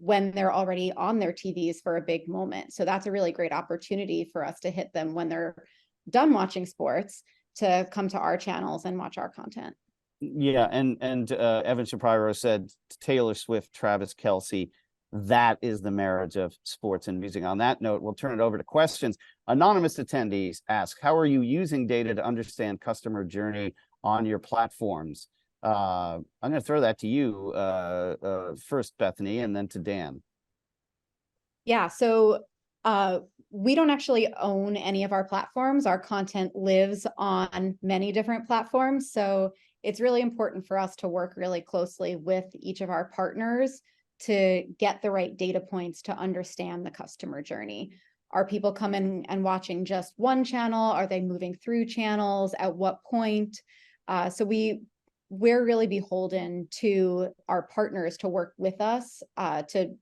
when they're already on their TVs for a big moment. So that's a really great opportunity for us to hit them when they're done watching sports to come to our channels and watch our content. Yeah, and Evan Shapiro said Taylor Swift, Travis Kelce, that is the marriage of sports and music. On that note, we'll turn it over to questions. Anonymous attendees ask, how are you using data to understand customer journey on your platforms? I'm going to throw that to you first, Bethany, and then to Dan. Yeah, so we don't actually own any of our platforms. Our content lives on many different platforms. So it's really important for us to work really closely with each of our partners to get the right data points to understand the customer journey. Are people coming and watching just one channel? Are they moving through channels? At what point? So we're really beholden to our partners to work with us to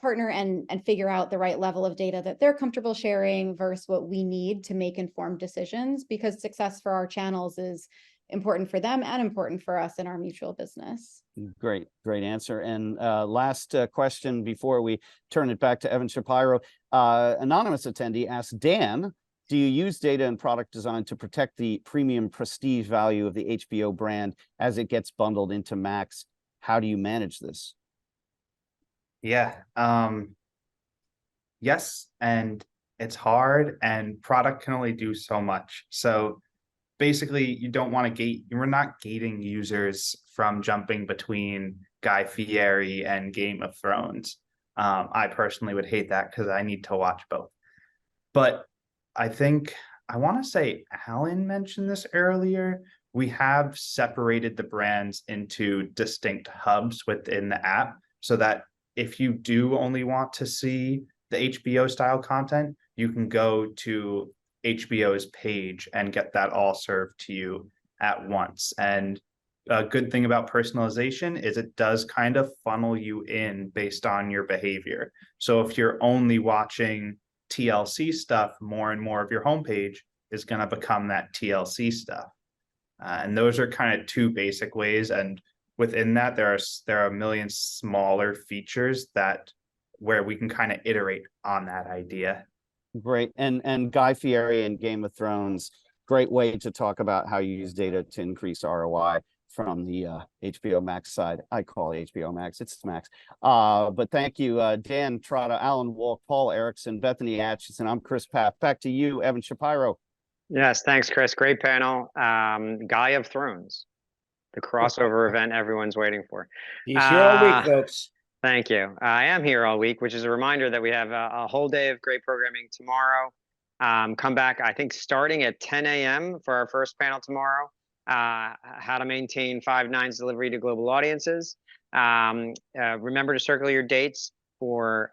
partner and figure out the right level of data that they're comfortable sharing versus what we need to make informed decisions, because success for our channels is important for them and important for us in our mutual business. Great answer. And last question before we turn it back to Evan Shapiro. Anonymous attendee asks, Dan, do you use data and product design to protect the premium prestige value of the HBO brand as it gets bundled into Max? How do you manage this? Yeah. Yes, and it's hard, and product can only do so much. So basically, you don't want to gate. You're not gating users from jumping between Guy Fieri and Game of Thrones. I personally would hate that because I need to watch both. But I think I want to say Alan mentioned this earlier. We have separated the brands into distinct hubs within the app so that if you do only want to see the HBO style content, you can go to HBO's page and get that all served to you at once. And a good thing about personalization is it does kind of funnel you in based on your behavior. So if you're only watching TLC stuff, more and more of your homepage is going to become that TLC stuff. And those are kind of two basic ways. And within that, there are a million smaller features that where we can kind of iterate on that idea. Great. And Guy Fieri in Game of Thrones, great way to talk about how you use data to increase ROI from the HBO Max side. I call it HBO Max, it's Max. But thank you, Dan Trotta, Alan Walk, Paul Erickson, Bethany Atchison. I'm Chris Pfaff. Back to you, Evan Shapiro. Yes, thanks, Chris. Great panel. Guy of Thrones, the crossover event everyone's waiting for. He's here all week, folks. Thank you. I am here all week, which is a reminder that we have a whole day of great programming tomorrow. Come back, I think, starting at 10 a.m. for our first panel tomorrow. How to maintain 5 nines delivery to global audiences. Remember to circle your dates for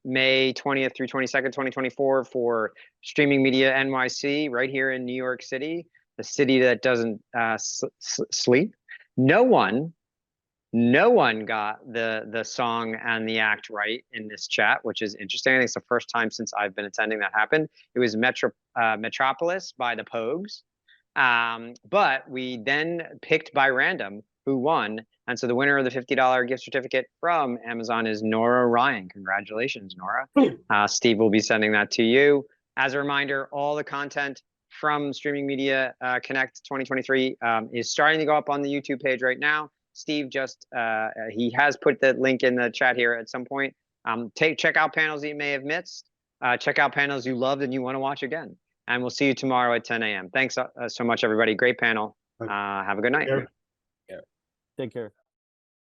May 20th through 22nd, 2024 for Streaming Media NYC right here in New York City, the city that doesn't sleep. No one got the song and the act right in this chat, which is interesting. I think it's the first time since I've been attending that happened. It was Metropolis by the Pogues. But we then picked by random who won. And so the winner of the $50 gift certificate from Amazon is Nora Ryan. Congratulations, Nora. Steve will be sending that to you. As a reminder, all the content from Streaming Media Connect 2023 is starting to go up on the YouTube page right now. Steve just, he has put the link in the chat here at some point. Check out panels that you may have missed. Check out panels you loved and you want to watch again. And we'll see you tomorrow at 10 a.m. Thanks so much, everybody. Great panel. Have a good night. Yeah. Take care.